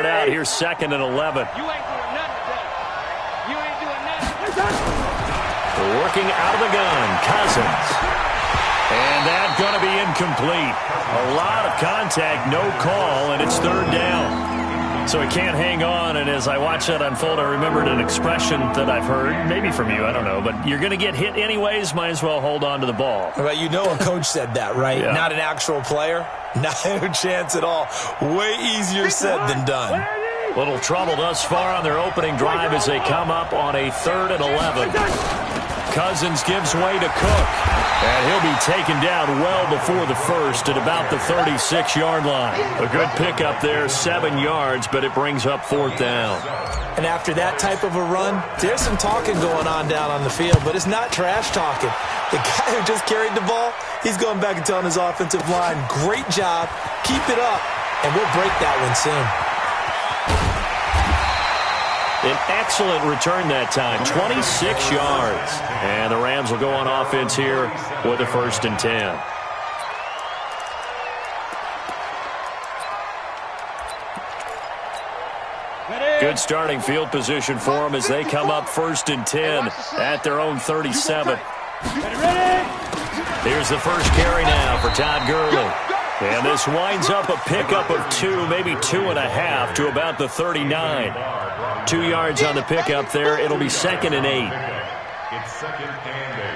start out. Here's 2nd and 11. You ain't doing nothing today. You ain't doing nothing. Working out of the gun, Cousins. And that's going to be incomplete. A lot of contact, no call, and it's 3rd down. So he can't hang on, and as I watch that unfold, I remembered an expression that I've heard, maybe from you, I don't know, but you're going to get hit anyways, might as well hold on to the ball. Well, you know a coach said that, right? Yeah. Not an actual player. Not a chance at all. Way easier said than done. Little trouble thus far on their opening drive as they come up on a 3rd and 11. Cousins gives way to Cook, and he'll be taken down well before the first at about the 36-yard line. A good pickup there, 7 yards, but it brings up 4th down. And after that type of a run, there's some talking going on down on the field, but it's not trash talking. The guy who just carried the ball, he's going back and telling his offensive line, great job, keep it up, and we'll break that one soon. An excellent return that time, 26 yards. And the Rams will go on offense here with a 1st and 10. Good starting field position for them as they come up 1st and 10 at their own 37. Here's the first carry now for Todd Gurley. And this winds up a pickup of 2, maybe 2.5 to about the 39. 2 yards on the pickup there. It'll be 2nd and 8. It's 2nd and 8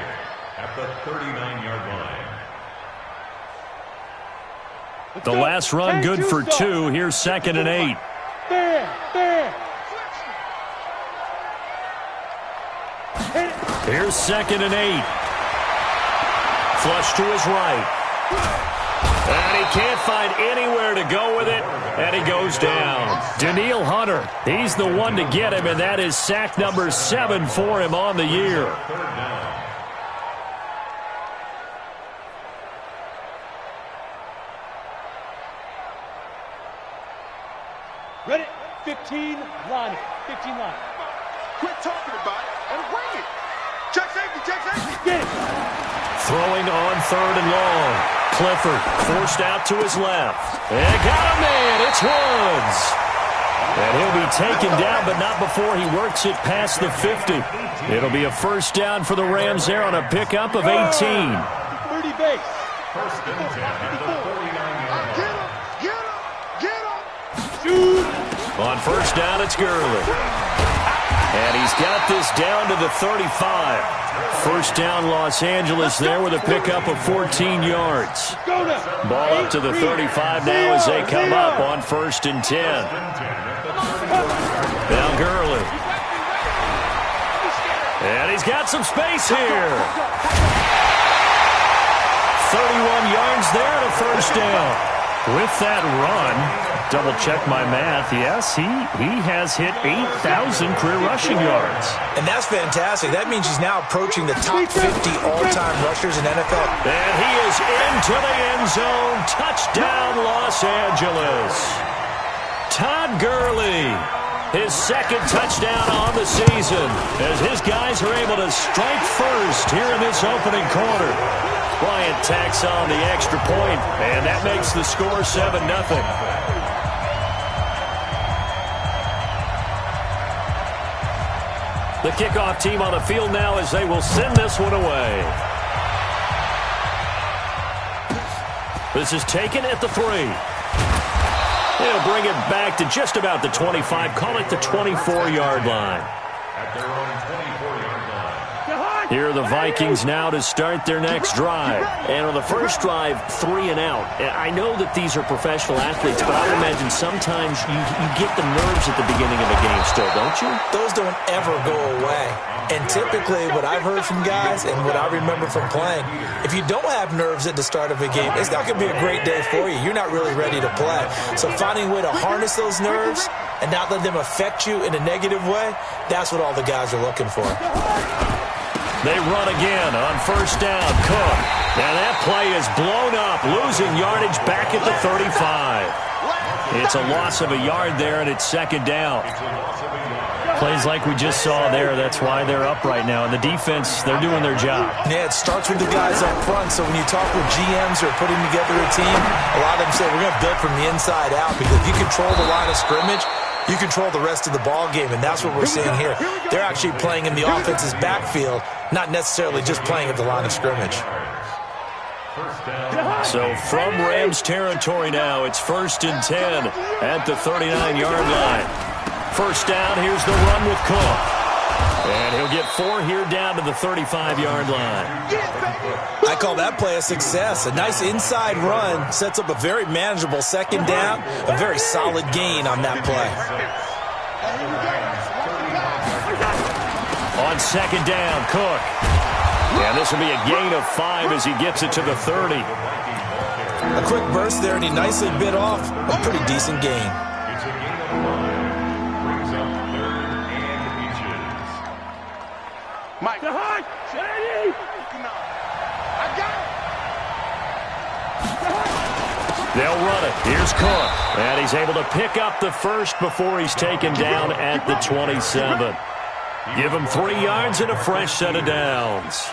at the 39-yard line. The last run good for 2. Here's 2nd and 8. Here's 2nd and 8. Flush to his right. And he can't find anywhere to go with it, and he goes down. Danielle Hunter, he's the one to get him, and that is sack number 7 for him on the year. Ready? 15 line. 15 line. Quit talking about it and bring it. Check safety, check safety. Get it. Throwing on 3rd and long. Clifford forced out to his left. And got a man. It's Woods. And he'll be taken down, but not before he works it past the 50. It'll be a 1st down for the Rams there on a pickup of 18. 30 base. 1st and 10 at the 49-yard line. Get him. Shoot. On 1st down, it's Gurley. And he's got this down to the 35. 1st down, Los Angeles there with a pickup of 14 yards. Ball up to the 35 now as they come up on 1st and 10. Now Gurley. And he's got some space here. 31 yards there and a 1st down. With that run, double check my math, yes, he has hit 8,000 career rushing yards. And that's fantastic. That means he's now approaching the top 50 all-time rushers in NFL. And he is into the end zone. Touchdown, Los Angeles. Todd Gurley, his 2nd touchdown on the season, as his guys are able to strike first here in this opening quarter. Bryant tacks on the extra point, and that makes the score 7-0. The kickoff team on the field now as they will send this one away. This is taken at the 3. They'll bring it back to just about the 25, call it the 24-yard line. At their own 24-yard line. Here are the Vikings now to start their next drive. And on the first drive, 3 and out. I know that these are professional athletes, but I would imagine sometimes you get the nerves at the beginning of a game still, don't you? Those don't ever go away. And typically what I've heard from guys and what I remember from playing, if you don't have nerves at the start of a game, it's not going to be a great day for you. You're not really ready to play. So finding a way to harness those nerves and not let them affect you in a negative way, that's what all the guys are looking for. They run again on 1st down. Cook. Now that play is blown up, losing yardage back at the 35. It's a loss of a yard there, and it's 2nd down. Plays like we just saw there. That's why they're up right now. And the defense, they're doing their job. Yeah, it starts with the guys up front. So when you talk with GMs who are putting together a team, a lot of them say we're going to build from the inside out, because if you control the line of scrimmage, you control the rest of the ball game, and that's what we're seeing here. They're actually playing in the offense's backfield, not necessarily just playing at the line of scrimmage. So from Rams territory now, it's 1st and 10 at the 39-yard line. First down, here's the run with Cook. And he'll get 4 here down to the 35-yard line. I call that play a success. A nice inside run sets up a very manageable second down, a very solid gain on that play. On second down, Cook. And this will be a gain of 5 as he gets it to the 30. A quick burst there, and he nicely bit off a pretty decent gain. It's a gain of 1. Brings up 3rd and inches. Mike. I got it. They'll run it. Here's Cook. And he's able to pick up the first before he's taken down at the 27. Give him 3 yards and a fresh set of downs.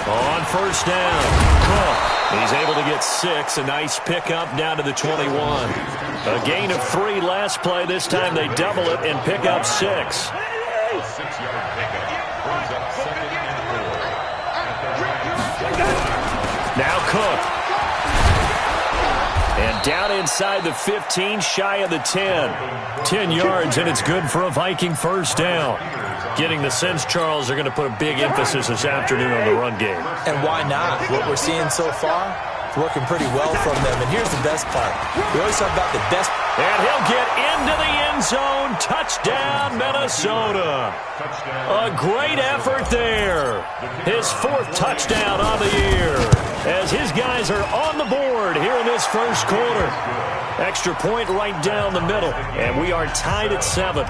On first down, Cook. He's able to get 6. A nice pickup down to the 21. A gain of 3 last play. This time they double it and pick up 6. A 6-yard pickup brings up 2nd and 4. Now Cook. And down inside the 15, shy of the 10. 10 yards, and it's good for a Viking first down. Getting the sense, Charles, they're going to put a big emphasis this afternoon on the run game. And why not? What we're seeing so far, it's working pretty well from them. And here's the best part. We always talk about the best. And he'll get into the end zone. Touchdown, Minnesota. A great effort there. His 4th touchdown on the year, as his guys are on the board here in this first quarter. Extra point right down the middle, and we are tied at 7.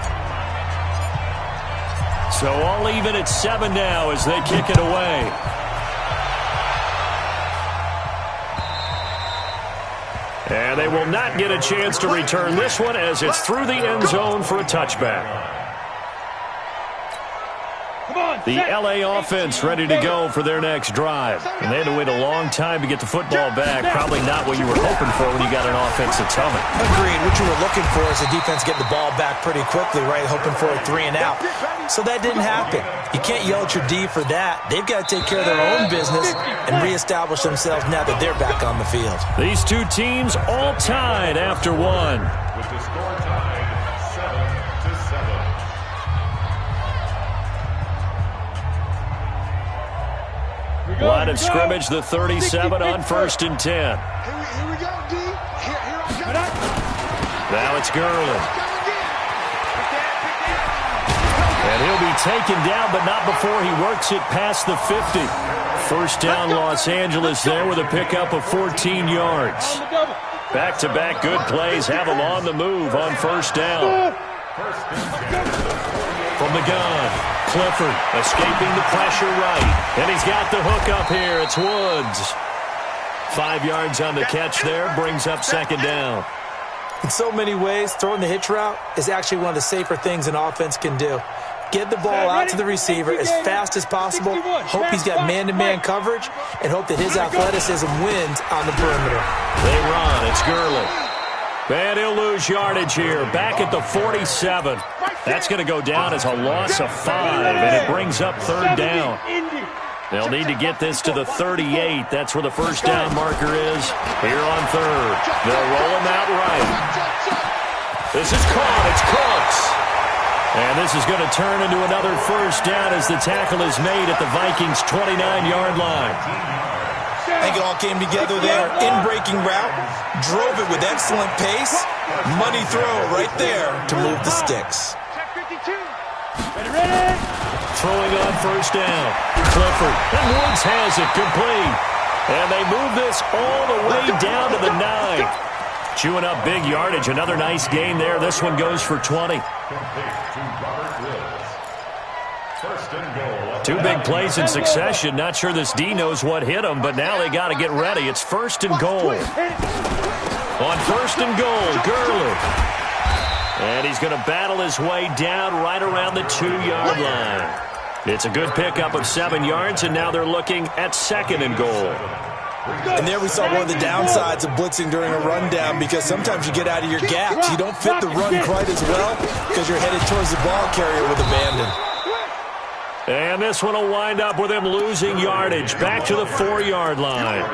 So all even at 7 now as they kick it away. And they will not get a chance to return this one as it's through the end zone for a touchback. The L.A. offense ready to go for their next drive. And they had to wait a long time to get the football back. Probably not what you were hoping for when you got an offense that's humming. Agreed. What you were looking for is the defense getting the ball back pretty quickly, right? Hoping for a 3 and out. So that didn't happen. You can't yell at your D for that. They've got to take care of their own business and reestablish themselves now that they're back on the field. These two teams all tied after 1. With the score tied 7-7. Line of scrimmage, the 37 on 1st and 10. Here we go, D. Here I go. Now it's Gurley. And he'll be taken down, but not before he works it past the 50. First down, Los Angeles there with a pickup of 14 yards. Back-to-back good plays have him on the move on first down. From the gun, Clifford escaping the pressure right. And he's got the hook up here. It's Woods. 5 yards on the catch there, brings up second down. In so many ways, throwing the hitch route is actually one of the safer things an offense can do. Get the ball out to the receiver as fast as possible, hope he's got man-to-man coverage, and hope that his athleticism wins on the perimeter. They run. It's Gurley. And he'll lose yardage here. Back at the 47. That's going to go down as a loss of 5, and it brings up third down. They'll need to get this to the 38. That's where the first down marker is here on third. They'll roll him out right. This is caught. It's Cooks. And this is going to turn into another first down as the tackle is made at the Vikings' 29-yard line. I think it all came together there. In-breaking route, drove it with excellent pace. Money throw right there to move the sticks. Throwing on first down. Clifford. And Woods has it complete. And they move this all the way down to the 9. Chewing up big yardage. Another nice gain there. This one goes for 20. Two big plays in succession. Not sure this D knows what hit him, but now they got to get ready. It's 1st and goal. On 1st and goal, Gurley. And he's going to battle his way down right around the 2-yard line. It's a good pickup of 7 yards, and now they're looking at 2nd and goal. And there we saw one of the downsides of blitzing during a rundown, because sometimes you get out of your gaps. You don't fit the run quite as well because you're headed towards the ball carrier with abandon. And this one will wind up with him losing yardage back to the 4-yard line.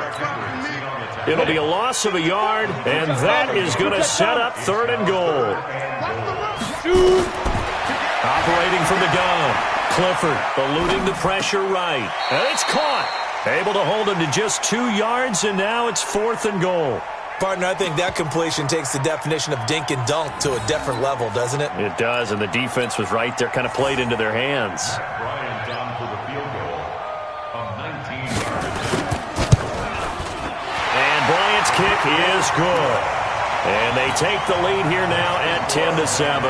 It'll be a loss of a yard, and that is going to set up 3rd and goal. Operating from the gun, Clifford eluding the pressure right. And it's caught. Able to hold him to just 2 yards, and now it's 4th and goal. Partner, I think that completion takes the definition of dink and dunk to a different level, doesn't it? It does, and the defense was right there, kind of played into their hands. Brian down for the field goal of 19 yards. And Bryant's kick is good. And they take the lead here now at 10-7.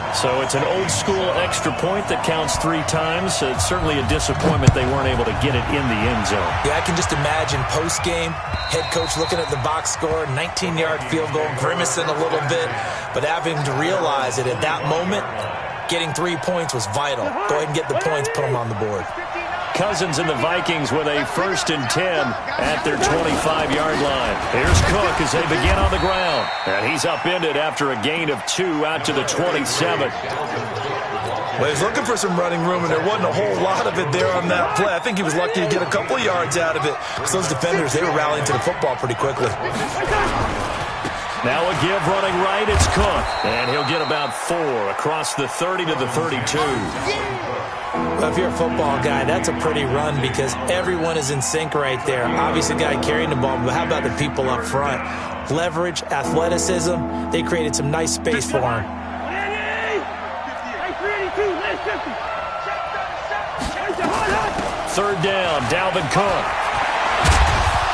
So it's an old-school extra point that counts 3 times. So it's certainly a disappointment they weren't able to get it in the end zone. Yeah, I can just imagine post-game, head coach looking at the box score, 19-yard field goal, grimacing a little bit, but having to realize that at that moment, getting 3 points was vital. Go ahead and get the points, put them on the board. Cousins and the Vikings with a 1st and 10 at their 25-yard line. Here's Cook as they begin on the ground. And he's upended after a gain of 2 out to the 27. Well, he's looking for some running room, and there wasn't a whole lot of it there on that play. I think he was lucky to get a couple of yards out of it, because those defenders, they were rallying to the football pretty quickly. Now a give running right, it's Cook. And he'll get about 4 across the 30 to the 32. Well, if you're a football guy, that's a pretty run because everyone is in sync right there. Obviously, the guy carrying the ball, but how about the people up front? Leverage, athleticism, they created some nice space for him. 3rd down, Dalvin Cook.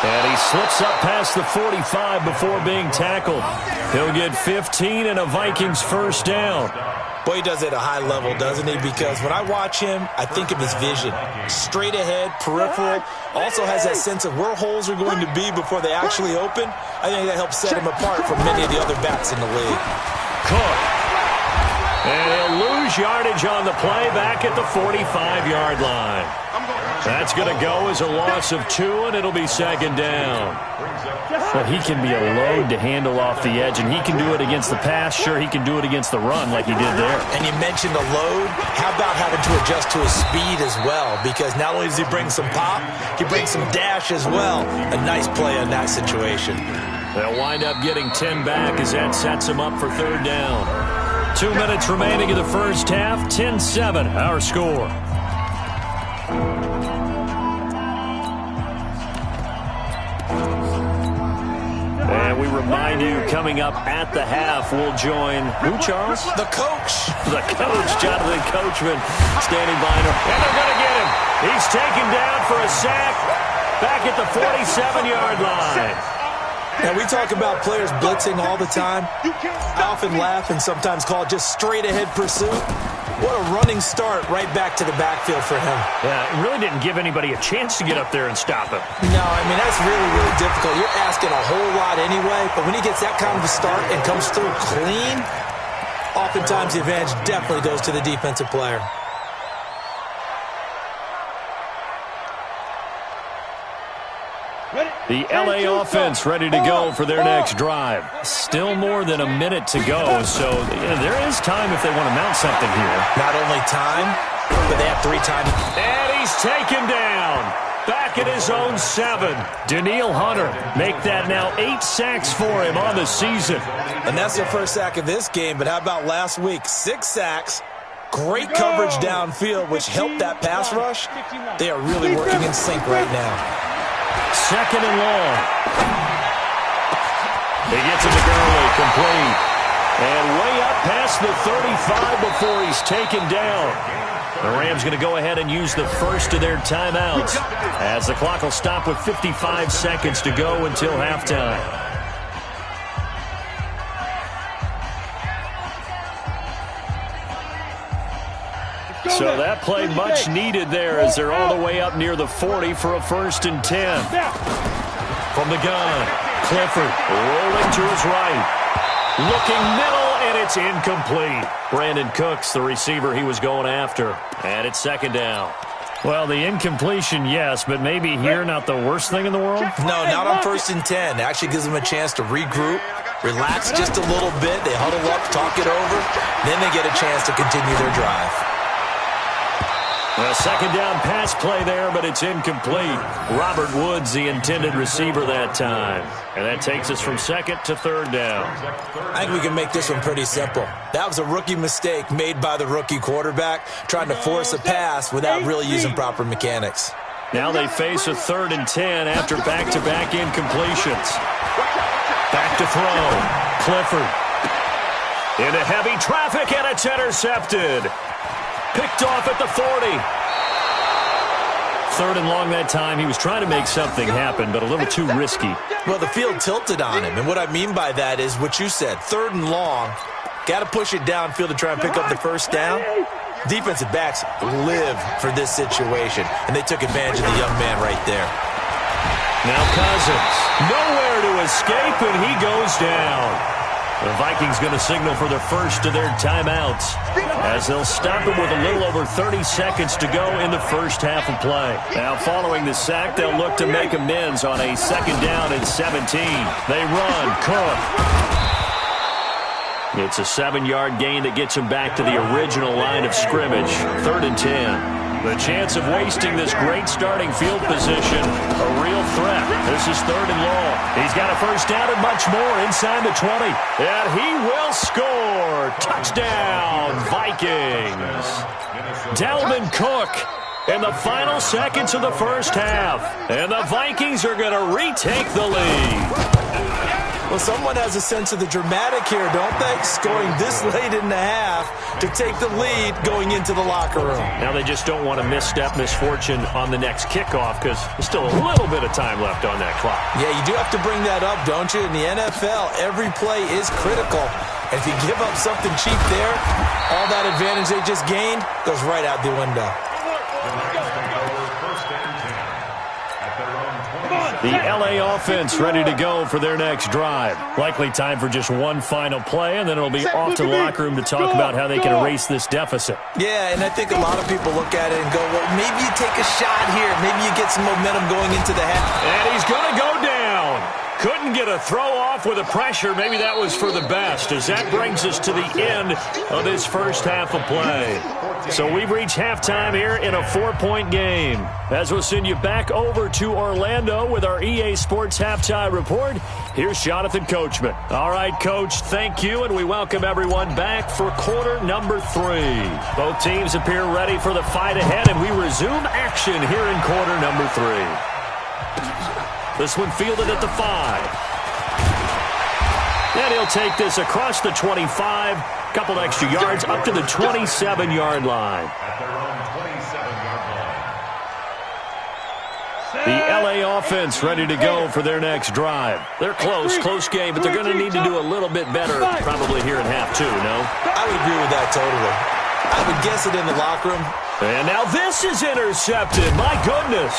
And he slips up past the 45 before being tackled. He'll get 15 and a Vikings 1st down. Boy, he does it at a high level, doesn't he? Because when I watch him, I think of his vision. Straight ahead, peripheral. Also has that sense of where holes are going to be before they actually open. I think that helps set him apart from many of the other backs in the league. Cook. And he'll lose yardage on the play back at the 45-yard line. That's going to go as a loss of 2, and it'll be 2nd down. Well, he can be a load to handle off the edge, and he can do it against the pass. Sure, he can do it against the run like he did there. And you mentioned a load. How about having to adjust to his speed as well? Because not only does he bring some pop, he brings some dash as well. A nice play on that situation. They'll wind up getting 10 back as that sets him up for 3rd down. 2 minutes remaining in the first half. 10-7, our score. And we remind you, coming up at the half, we'll join who, Charles? The coach. The coach, Jonathan Coachman, standing by him. And they're going to get him. He's taken down for a sack back at the 47-yard line. Now, we talk about players blitzing all the time. I often laugh and sometimes call it just straight-ahead pursuit. What a running start right back to the backfield for him. Yeah, it really didn't give anybody a chance to get up there and stop him. No, I mean, that's really, really difficult. You're asking a whole lot anyway, but when he gets that kind of a start and comes through clean, oftentimes the advantage definitely goes to the defensive player. The LA offense ready to go for their next drive. Still more than a minute to go, so there is time if they want to mount something here. Not only time, but they have 3 times. And he's taken down. Back at his own 7. Danielle Hunter make that now 8 sacks for him on the season. And that's their first sack of this game, but how about last week? 6 sacks. Great coverage downfield, which helped that pass rush. They are really working in sync right now. 2nd and long. He gets it to Gurley, complete. And way up past the 35 before he's taken down. The Rams going to go ahead and use the first of their timeouts as the clock will stop with 55 seconds to go until halftime. So that play much needed there as they're all the way up near the 40 for a 1st and 10. From the gun, Clifford rolling to his right. Looking middle, and it's incomplete. Brandon Cooks, the receiver he was going after. And it's 2nd down. Well, the incompletion, yes, but maybe here not the worst thing in the world? No, not on 1st and 10. It actually gives them a chance to regroup, relax just a little bit. They huddle up, talk it over. Then they get a chance to continue their drive. A 2nd down pass play there, but it's incomplete. Robert Woods, the intended receiver that time. And that takes us from 2nd to 3rd down. I think we can make this one pretty simple. That was a rookie mistake made by the rookie quarterback, trying to force a pass without really using proper mechanics. Now they face a 3rd and 10 after back-to-back incompletions. Back to throw. Clifford. Into heavy traffic, and it's intercepted. Picked off at the 40. 3rd and long that time. He was trying to make something happen, but a little too risky. Well, the field tilted on him, and what I mean by that is what you said. 3rd and long. Got to push it downfield to try and pick up the 1st down. Defensive backs live for this situation, and they took advantage of the young man right there. Now Cousins. Nowhere to escape, and he goes down. The Vikings going to signal for the first of their timeouts as they'll stop him with a little over 30 seconds to go in the first half of play. Now following the sack, they'll look to make amends on a 2nd down and 17. They run. Cook. It's a 7-yard gain that gets him back to the original line of scrimmage. 3rd and 10. The chance of wasting this great starting field position, a real threat. This is 3rd and long. He's got a 1st down and much more inside the 20. And he will score. Touchdown, Vikings. Dalvin Cook in the final seconds of the first half. And the Vikings are going to retake the lead. Well, someone has a sense of the dramatic here, don't they? Scoring this late in the half to take the lead going into the locker room. Now they just don't want to misfortune on the next kickoff because there's still a little bit of time left on that clock. Yeah, you do have to bring that up, don't you? In the NFL, every play is critical. And if you give up something cheap there, all that advantage they just gained goes right out the window. The L.A. offense ready to go for their next drive. Likely time for just one final play, and then it'll be off to the locker room to talk about how they can erase this deficit. Yeah, and I think a lot of people look at it and go, well, maybe you take a shot here. Maybe you get some momentum going into the half. And he's going to go down. Couldn't get a throw off with the pressure. Maybe that was for the best, as that brings us to the end of this first half of play. So we've reached halftime here in a 4-point game. As we'll send you back over to Orlando with our EA Sports Halftime Report, here's Jonathan Coachman. All right, Coach, thank you, and we welcome everyone back for quarter number 3. Both teams appear ready for the fight ahead, and we resume action here in quarter number 3. This one fielded at the 5. And he'll take this across the 25. Couple extra yards up to the 27-yard line. The L.A. offense ready to go for their next drive. They're close game, but they're going to need to do a little bit better probably here in half 2, no? I would agree with that totally. I would guess it in the locker room. And now this is intercepted. My goodness.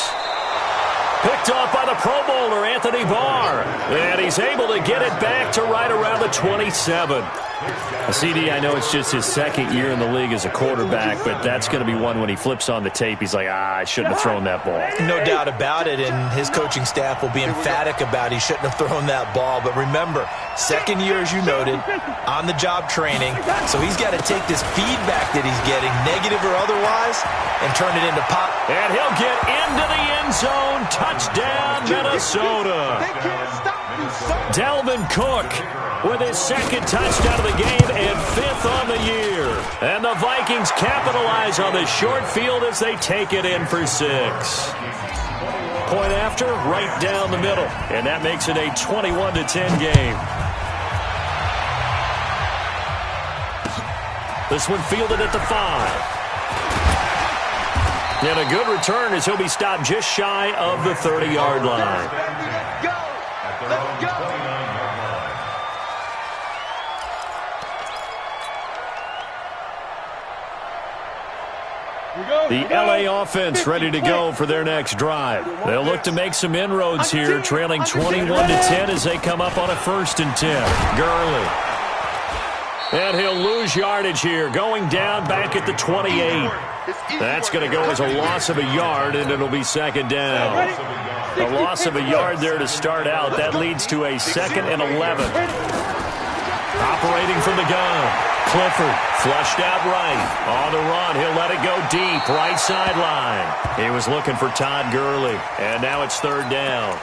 Picked off by the Pro Bowler, Anthony Barr. And he's able to get it back to right around the 27. CD, I know it's just his second year in the league as a quarterback, but that's going to be one when he flips on the tape. He's like, I shouldn't have thrown that ball. No doubt about it, and his coaching staff will be emphatic about he shouldn't have thrown that ball. But remember, second year, as you noted, on-the-job training. So he's got to take this feedback that he's getting, negative or otherwise, and turn it into pop. And he'll get into the end zone. Touchdown, Minnesota. Dalvin Cook with his second touchdown of the game and 5th on the year. And the Vikings capitalize on the short field as they take it in for 6. Point after, right down the middle. And that makes it a 21-10 game. This one fielded at the 5. And a good return as he'll be stopped just shy of the 30-yard line. Let's go. The LA offense ready to go for their next drive. They'll look to make some inroads here, trailing 21-10 as they come up on a 1st and 10. Gurley. And he'll lose yardage here, going down back at the 28. That's going to go as a loss of a yard, and it'll be 2nd down. A loss of a yard there to start out. That leads to a 2nd and 11. Operating from the gun. Clifford flushed out right. On the run, he'll let it go deep, right sideline. He was looking for Todd Gurley, and now it's 3rd down.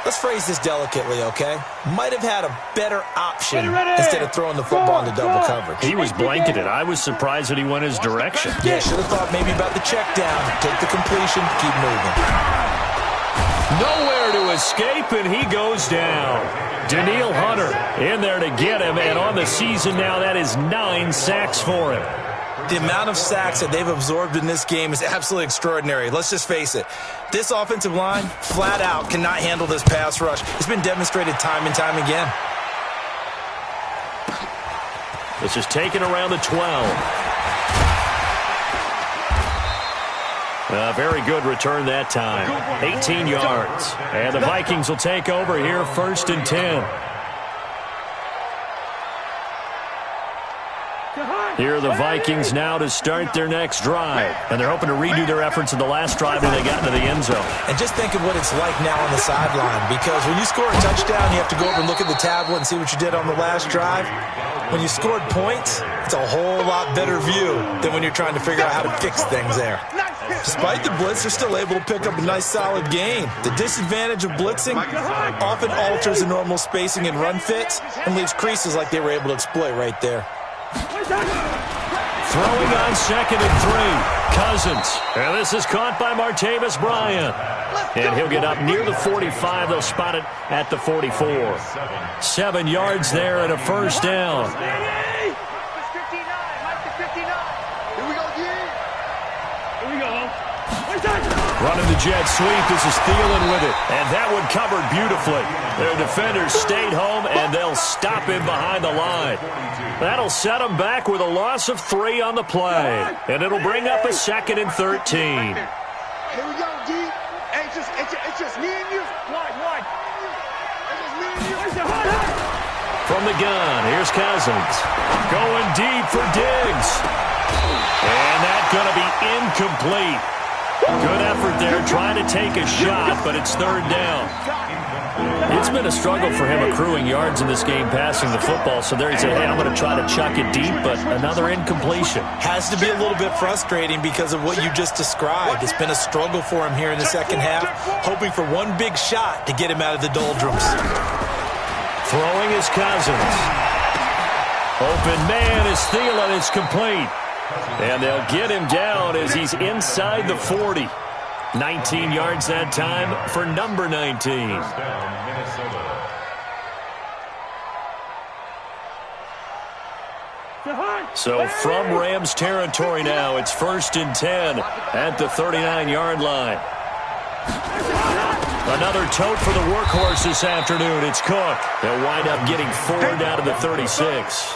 Let's phrase this delicately, okay? Might have had a better option instead of throwing the football into double coverage. He was blanketed. I was surprised that he went his direction. Yeah, should have thought maybe about the check down. Take the completion, keep moving. Nowhere to escape, and he goes down. Danielle Hunter in there to get him, and on the season now, that is 9 sacks for him. The amount of sacks that they've absorbed in this game is absolutely extraordinary. Let's just face it. This offensive line, flat out, cannot handle this pass rush. It's been demonstrated time and time again. This is taken around the 12. A very good return that time. 18 yards. And the Vikings will take over here, 1st and 10. Here are the Vikings now to start their next drive. And they're hoping to redo their efforts in the last drive when they got into the end zone. And just think of what it's like now on the sideline. Because when you score a touchdown, you have to go over and look at the tablet and see what you did on the last drive. When you scored points, it's a whole lot better view than when you're trying to figure out how to fix things there. Despite the blitz, they're still able to pick up a nice, solid gain. The disadvantage of blitzing often alters the normal spacing and run fits and leaves creases like they were able to exploit right there. Throwing on 2nd and 3. Cousins. And this is caught by Martavis Bryant. And he'll get up near the 45. They'll spot it at the 44. 7 yards there and a 1st down. Running the jet sweep. This is Thielen with it. And that one covered beautifully. Their defenders stayed home, and they'll stop him behind the line. That'll set them back with a loss of 3 on the play. And it'll bring up a 2nd and 13. Here we go, D. Hey, it's just me and you. Why? It's just me and you. From the gun, here's Cousins. Going deep for Diggs. And that's going to be incomplete. Good effort there, trying to take a shot, but it's 3rd down. It's been a struggle for him accruing yards in this game passing the football, so there he said, hey, I'm going to try to chuck it deep, but another incompletion. Has to be a little bit frustrating because of what you just described. It's been a struggle for him here in the second half, hoping for one big shot to get him out of the doldrums. Throwing is Cousins. Open man is Thielen. It's complete. And they'll get him down as he's inside the 40. 19 yards that time for number 19. So from Rams territory now, it's 1st and 10 at the 39-yard line. Another tote for the workhorse this afternoon. It's Cook. They'll wind up getting 4 down to the 36.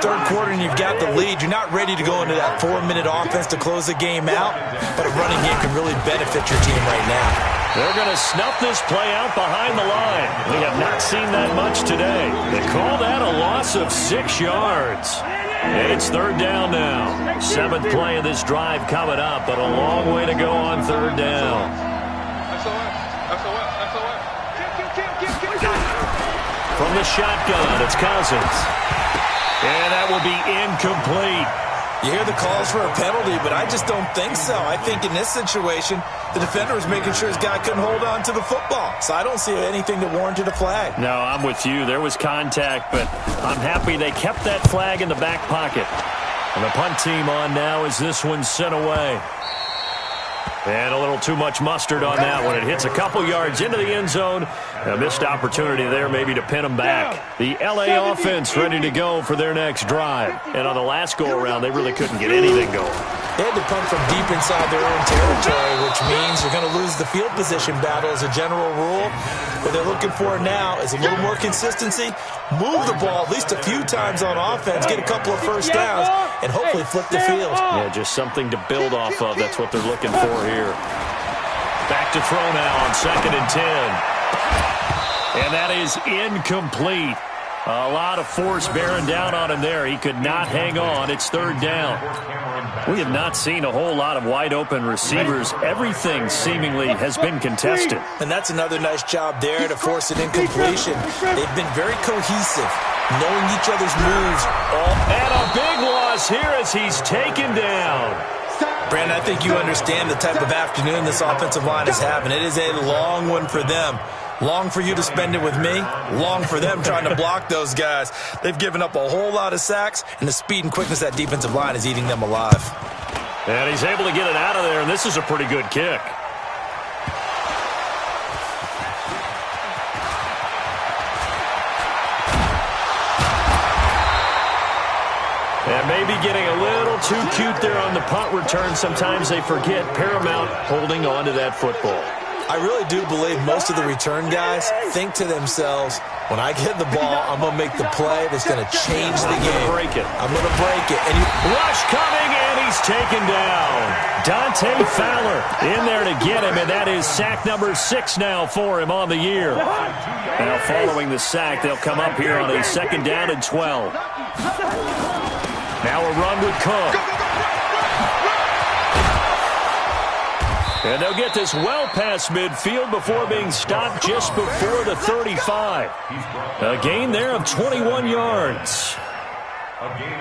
Third quarter and you've got the lead. You're not ready to go into that 4-minute offense to close the game out, but a running game can really benefit your team right now. They're going to snuff this play out behind the line. We have not seen that much today. They call that a loss of 6 yards. And it's 3rd down now. 7th play of this drive coming up, but a long way to go on 3rd down. From the shotgun, it's Cousins. And that will be incomplete. You hear the calls for a penalty, but I just don't think so. I think in this situation, the defender was making sure his guy couldn't hold on to the football. So I don't see anything that warranted a flag. No, I'm with you. There was contact, but I'm happy they kept that flag in the back pocket. And the punt team on now as this one's sent away. And a little too much mustard on that one. It hits a couple yards into the end zone. A missed opportunity there maybe to pin them back. The LA offense ready to go for their next drive. And on the last go-around, they really couldn't get anything going. They had to punt from deep inside their own territory, which means you're going to lose the field position battle as a general rule. What they're looking for now is a little more consistency, move the ball at least a few times on offense, get a couple of first downs, and hopefully flip the field. Yeah, just something to build off of. That's what they're looking for here. Back to throw now on 2nd and 10. And that is incomplete. A lot of force bearing down on him there. He could not hang on. It's 3rd down. We have not seen a whole lot of wide-open receivers. Everything seemingly has been contested. And that's another nice job there to force an incompletion. They've been very cohesive, knowing each other's moves. And a big loss here as he's taken down. Brandon, I think you understand the type of afternoon this offensive line is having. It is a long one for them. Long for you to spend it with me. Long for them trying to block those guys. They've given up a whole lot of sacks, and the speed and quickness of that defensive line is eating them alive. And he's able to get it out of there, and this is a pretty good kick. And maybe getting a little too cute there on the punt return. Sometimes they forget paramount holding on to that football. I really do believe most of the return guys think to themselves, when I get the ball, I'm going to make the play that's going to change the game. Break it. I'm going to break it. And rush coming, and he's taken down. Dante Fowler in there to get him, and that is sack number 6 now for him on the year. Now following the sack, they'll come up here on a 2nd down and 12. Now a run with Cook. And they'll get this well past midfield before being stopped just before the 35. A gain there of 21 yards.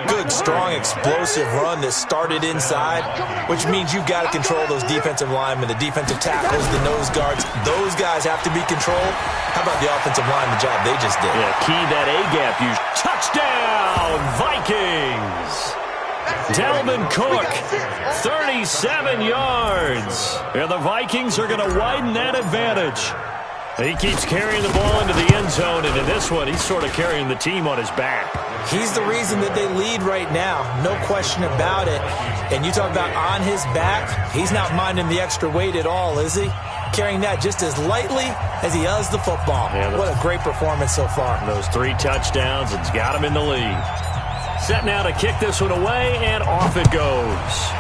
Good, strong, explosive run that started inside, which means you've got to control those defensive linemen, the defensive tackles, the nose guards. Those guys have to be controlled. How about the offensive line, the job they just did? Yeah, key that A-gap use. Touchdown, Vikings! Dalvin Cook, 37 yards. And the Vikings are going to widen that advantage. He keeps carrying the ball into the end zone, and in this one, he's sort of carrying the team on his back. He's the reason that they lead right now, no question about it. And you talk about on his back, he's not minding the extra weight at all, is he? Carrying that just as lightly as he does the football. Yeah, what a great performance so far. Those 3 touchdowns, it's got him in the lead. Set now to kick this one away, and off it goes.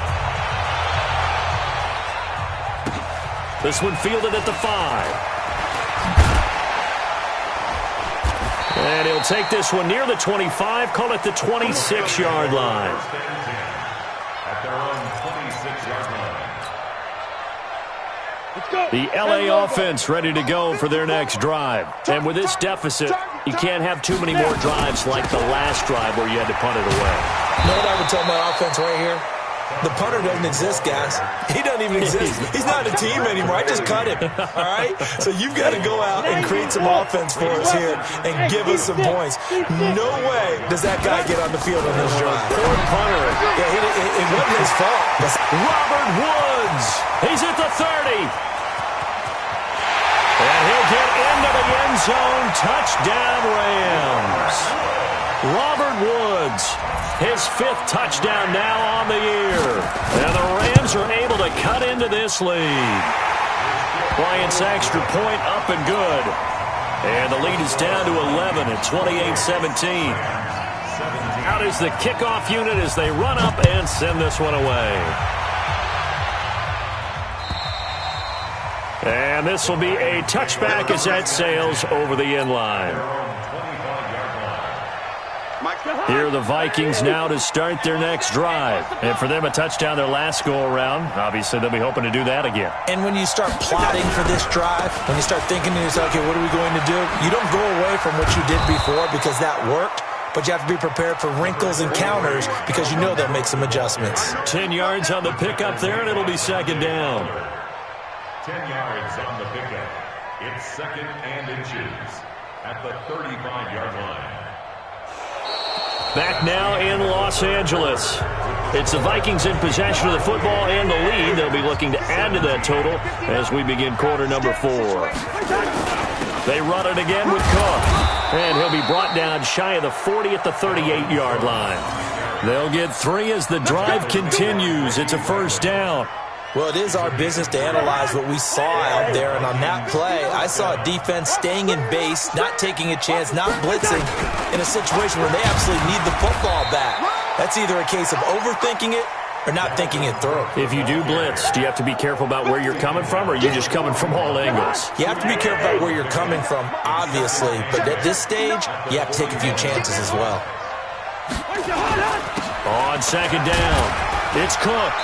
This one fielded at the 5. And he'll take this one near the 25, call it the 26-yard line. At their own 26-yard line. The LA offense ready to go for their next drive. And with this deficit, you can't have too many more drives like the last drive where you had to punt it away. You know what I would tell my offense right here? The punter doesn't exist, guys. He doesn't even exist. He's not a team anymore. I just cut him, all right? So you've got to go out and create some offense for us here and give us some points. No way does that guy get on the field on this drive. Poor punter. Yeah, it wasn't his fault. Robert Woods. He's at the 30. And he'll get into the end zone. Touchdown, Rams. Robert Woods, his 5th touchdown now on the year. And the Rams are able to cut into this lead. Bryant's extra point up and good. And the lead is down to 11 at 28-17. Out is the kickoff unit as they run up and send this one away. And this will be a touchback as that sails over the end line. Here are the Vikings now to start their next drive. And for them, a touchdown their last go-around. Obviously, they'll be hoping to do that again. And when you start plotting for this drive, when you start thinking to yourself, okay, what are we going to do? You don't go away from what you did before because that worked. But you have to be prepared for wrinkles and counters because you know they'll make some adjustments. 10 yards on the pickup there, and it'll be 2nd down. 10 yards on the pickup. It's 2nd and inches at the 35-yard line. Back now in Los Angeles. It's the Vikings in possession of the football and the lead. They'll be looking to add to that total as we begin quarter number 4. They run it again with Cook. And he'll be brought down shy of the 40 at the 38-yard line. They'll get 3 as the drive continues. It's a first down. Well, it is our business to analyze what we saw out there, and on that play, I saw a defense staying in base, not taking a chance, not blitzing, in a situation where they absolutely need the football back. That's either a case of overthinking it or not thinking it through. If you do blitz, do you have to be careful about where you're coming from, or are you just coming from all angles? You have to be careful about where you're coming from, obviously, but at this stage, you have to take a few chances as well. On second down, it's Cook.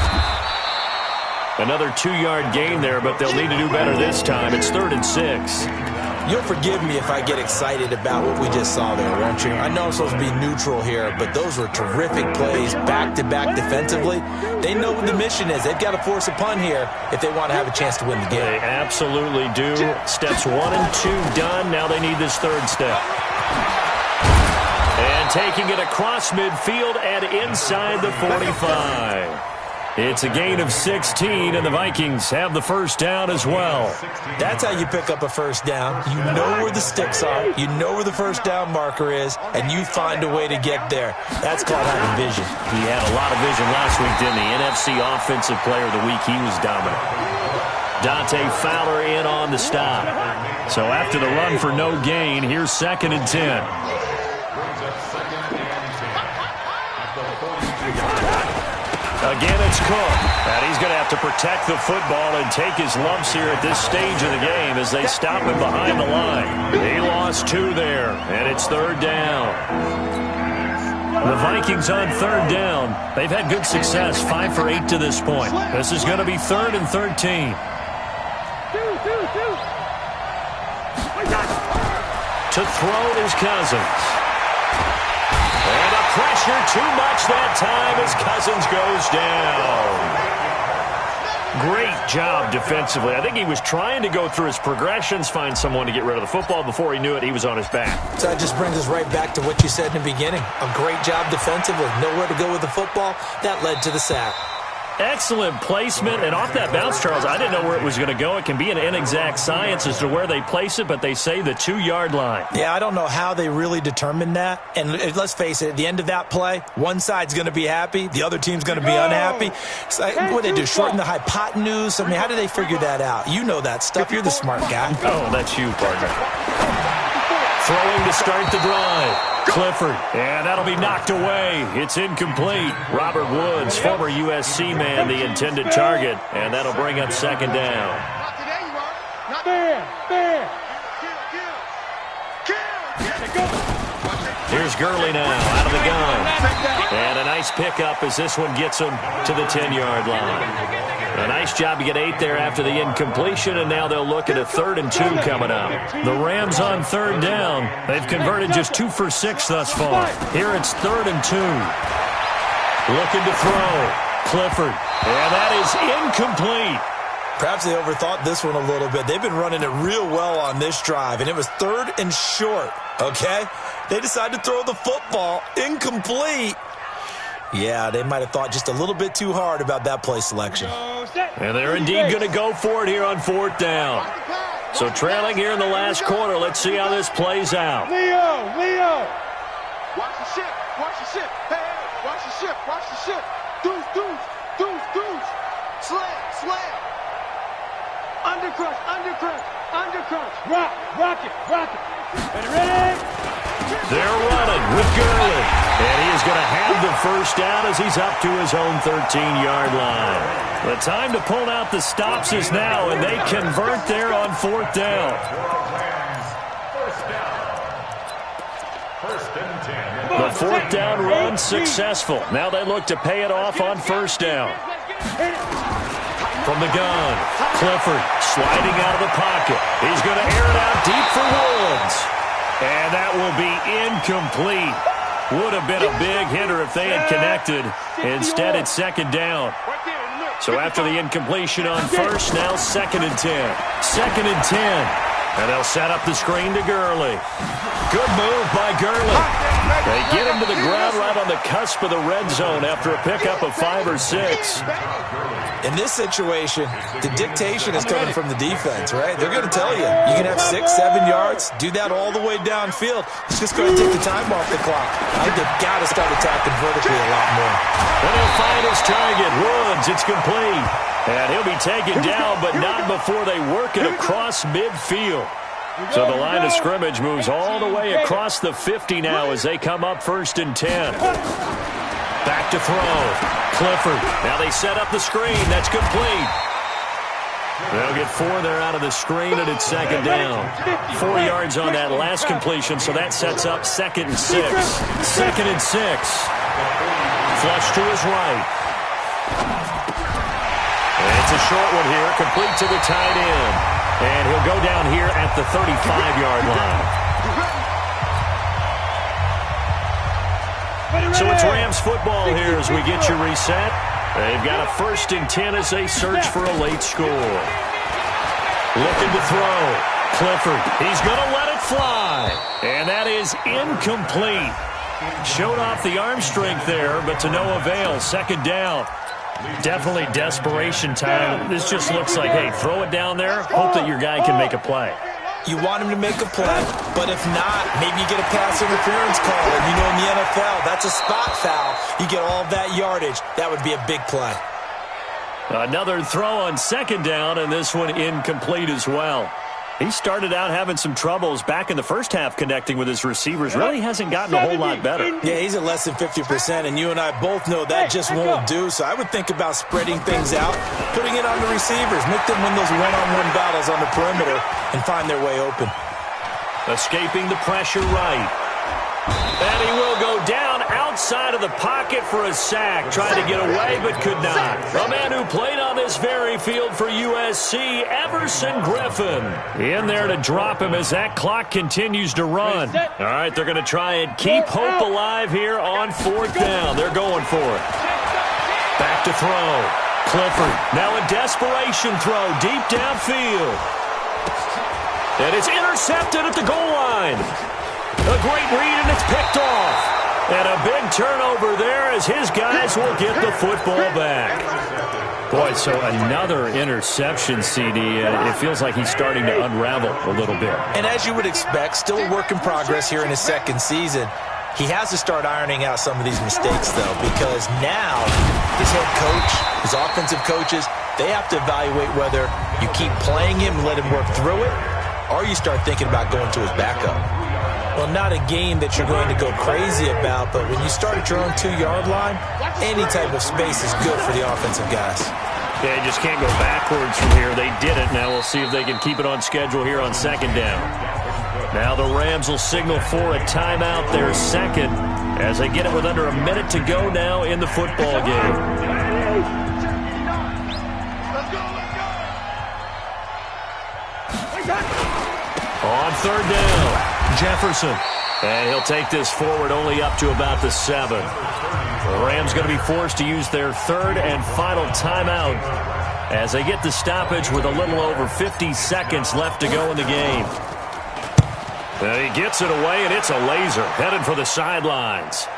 Another 2-yard gain there, but they'll need to do better this time. It's 3rd and 6. You'll forgive me if I get excited about what we just saw there, won't you? I know I'm supposed to be neutral here, but those were terrific plays back-to-back defensively. They know what the mission is. They've got to force a punt here if they want to have a chance to win the game. They absolutely do. Steps 1 and 2 done. Now they need this 3rd step. And taking it across midfield and inside the 45. It's a gain of 16, and the Vikings have the first down as well. That's how you pick up a first down. You know where the sticks are, you know where the first down marker is, and you find a way to get there. That's called having vision. He had a lot of vision last week, didn't he? NFC Offensive Player of the Week, he was dominant. Dante Fowler in on the stop. So after the run for no gain, here's 2nd and 10. Again, it's Cook. And he's going to have to protect the football and take his lumps here at this stage of the game as they stop him behind the line. He lost 2 there, and it's 3rd down. The Vikings on 3rd down. They've had good success, 5 for 8 to this point. This is going to be 3rd and 13. To throw is Cousins. And a pressure too much that time as Cousins goes down. Great job defensively. I think he was trying to go through his progressions, find someone to get rid of the football. Before he knew it, he was on his back. So that just brings us right back to what you said in the beginning. A great job defensively. Nowhere to go with the football. That led to the sack. Excellent placement, and off that bounce, Charles, I didn't know where it was going to go. It can be an inexact science as to where they place it, but they say the 2-yard line. Yeah, I don't know how they really determined that. And let's face it, at the end of that play, one side's going to be happy, the other team's going to be unhappy. So what do they do, shorten the hypotenuse? I mean, how do they figure that out? You know that stuff. You're the smart guy. Oh, that's you, partner. Throwing to start the drive. Clifford, and that'll be knocked away. It's incomplete. Robert Woods, former USC man, the intended target, and that'll bring up 2nd down. Here's Gurley now, out of the gun. And a nice pickup as this one gets him to the 10-yard line. A nice job to get 8 there after the incompletion, and now they'll look at a 3rd and 2 coming up. The Rams on 3rd down. They've converted just 2 for 6 thus far. Here it's 3rd and 2. Looking to throw. Clifford. And that is incomplete. Perhaps they overthought this one a little bit. They've been running it real well on this drive, and it was 3rd and short, okay? They decided to throw the football incomplete. Yeah, they might have thought just a little bit too hard about that play selection. And they're indeed going to go for it here on 4th down. So trailing here in the last quarter, let's see how this plays out. Leo! Watch the ship, hey, watch the ship. Deuce. Slam. Undercrunch. Rock it. Ready? They're running with Gurley. And he is going to have the first down as he's up to his own 13-yard line. The time to pull out the stops is now, and they convert there on 4th down. The 4th down run successful. Now they look to pay it off on 1st down. From the gun, Clifford sliding out of the pocket. He's going to air it out deep for Woods. And that will be incomplete. Would have been a big hitter if they had connected. Instead, it's 2nd down. So after the incompletion on 1st, now 2nd and 10. 2nd and 10. And they'll set up the screen to Gurley. Good move by Gurley. They get him to the ground right on the cusp of the red zone after a pickup of 5 or 6. In this situation, the dictation is coming from the defense, right? They're going to tell you, you can have 6, 7 yards, do that all the way downfield. Let's just go ahead and take the time off the clock. I think they've got to start attacking vertically a lot more. And he'll find his target. Woods, it's complete. And he'll be taken down, but not before they work it across midfield. So the line of scrimmage moves all the way across the 50 now as they come up 1st and 10. Back to throw. Clifford. Now they set up the screen. That's complete. They'll get 4 there out of the screen, and it's 2nd down. 4 yards on that last completion, so that sets up 2nd and 6. 2nd and 6. Flush to his right. And it's a short one here, complete to the tight end. And he'll go down here at the 35-yard line. So it's Rams football here as we get you reset. They've got a 1st and 10 as they search for a late score. Looking to throw. Clifford, he's going to let it fly. And that is incomplete. Showed off the arm strength there, but to no avail. 2nd down. Definitely desperation time. This just looks like, hey, throw it down there, hope that your guy can make a play. You want him to make a play, but if not, maybe you get a pass interference call. And you know in the NFL, that's a spot foul. You get all that yardage. That would be a big play. Another throw on 2nd down, and this one incomplete as well. He started out having some troubles back in the first half connecting with his receivers. Really hasn't gotten a whole lot better. Yeah, he's at less than 50%, and you and I both know that just won't do. So I would think about spreading things out, putting it on the receivers, make them win those one-on-one battles on the perimeter, and find their way open. Escaping the pressure right. And he will go down outside of the pocket for a sack. Tried to get away, but could not. A man who played on this very field for USC, Everson Griffin. In there to drop him as that clock continues to run. All right, they're going to try and keep hope alive here on 4th down. They're going for it. Back to throw. Clifford. Now a desperation throw deep downfield. And it's intercepted at the goal line. A great read, and it's picked off. And a big turnover there as his guys will get the football back. Boy, so another interception, CD. It feels like he's starting to unravel a little bit. And as you would expect, still a work in progress here in his 2nd season. He has to start ironing out some of these mistakes, though, because now his head coach, his offensive coaches, they have to evaluate whether you keep playing him and let him work through it, or you start thinking about going to his backup. Well, not a game that you're going to go crazy about, but when you start at your own 2-yard line, any type of space is good for the offensive guys. Yeah, you just can't go backwards from here. They did it. Now we'll see if they can keep it on schedule here on 2nd down. Now the Rams will signal for a timeout, their 2nd, as they get it with under a minute to go now in the football game. On 3rd down. Jefferson. And he'll take this forward only up to about the 7. The Rams going to be forced to use their 3rd and final timeout as they get the stoppage with a little over 50 seconds left to go in the game. And he gets it away, and it's a laser headed for the sidelines.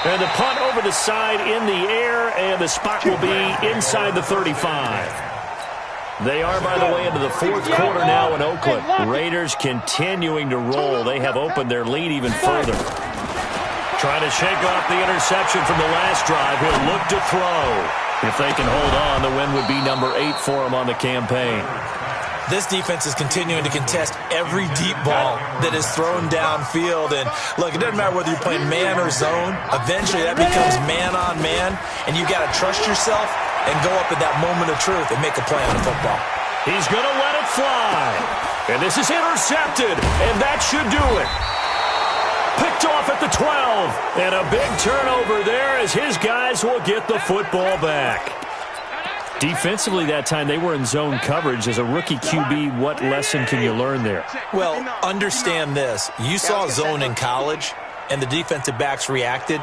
And the punt over the side in the air, and the spot will be inside the 35. They are, by the way, into the 4th quarter now in Oakland. Raiders continuing to roll. They have opened their lead even further. Trying to shake off the interception from the last drive. He'll look to throw. If they can hold on, the win would be number 8 for him on the campaign. This defense is continuing to contest every deep ball that is thrown downfield. And, look, it doesn't matter whether you're playing man or zone. Eventually, that becomes man-on-man, and you got to trust yourself and go up at that moment of truth and make a play on the football. He's going to let it fly. And this is intercepted, and that should do it. Picked off at the 12. And a big turnover there as his guys will get the football back. Defensively that time, they were in zone coverage. As a rookie QB, what lesson can you learn there? Well, understand this. You saw zone in college, and the defensive backs reacted,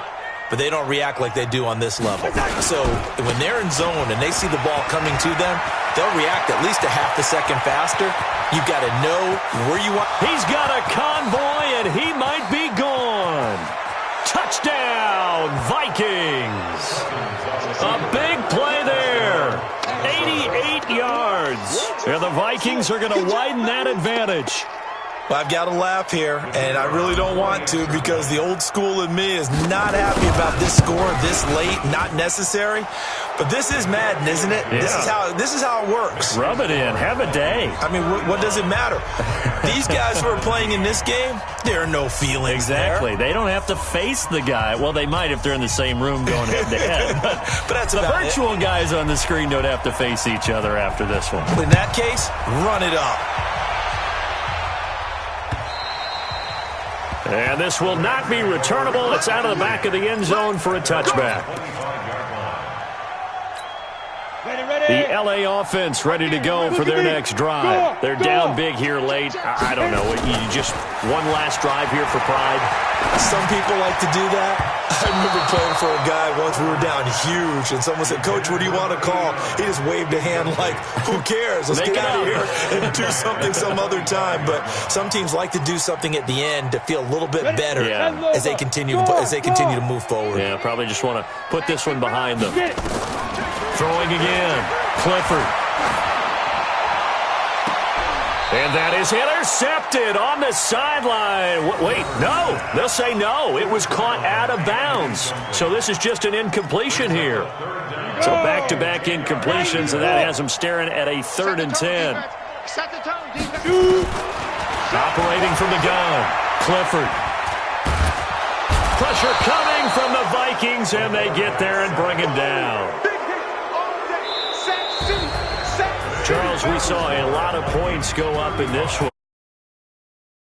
but they don't react like they do on this level. So when they're in zone and they see the ball coming to them, they'll react at least a half a second faster. You've got to know where you want. He's got a convoy, and he might be gone. Touchdown, Vikings. A big play there. 88 yards. And the Vikings are going to widen that advantage. Well, I've got to laugh here, and I really don't want to because the old school in me is not happy about this score this late, not necessary. But this is Madden, isn't it? Yeah. This is how it works. Rub it in. Have a day. I mean, what does it matter? These guys who are playing in this game, there are no feelings Exactly. there. They don't have to face the guy. Well, they might if they're in the same room going head-to-head. But that's the about virtual guys on the screen don't have to face each other after this one. In that case, run it up. And this will not be returnable. It's out of the back of the end zone for a touchback. The L.A. offense ready to go for their next drive. They're down big here late. I don't know. You just one last drive here for pride. Some people like to do that. I remember playing for a guy once. We were down huge, and someone said, "Coach, what do you want to call?" He just waved a hand like, "Who cares? Let's get out of here and do something some other time." But some teams like to do something at the end to feel a little bit better as they continue to move forward. Yeah, probably just want to put this one behind them. Throwing again. Clifford. And that is intercepted on the sideline. Wait, no. They'll say no. It was caught out of bounds. So this is just an incompletion here. So back-to-back incompletions, and that has them staring at a 3rd and 10. Operating from the gun. Clifford. Pressure coming from the Vikings, and they get there and bring him down. Charles, we saw a lot of points go up in this one.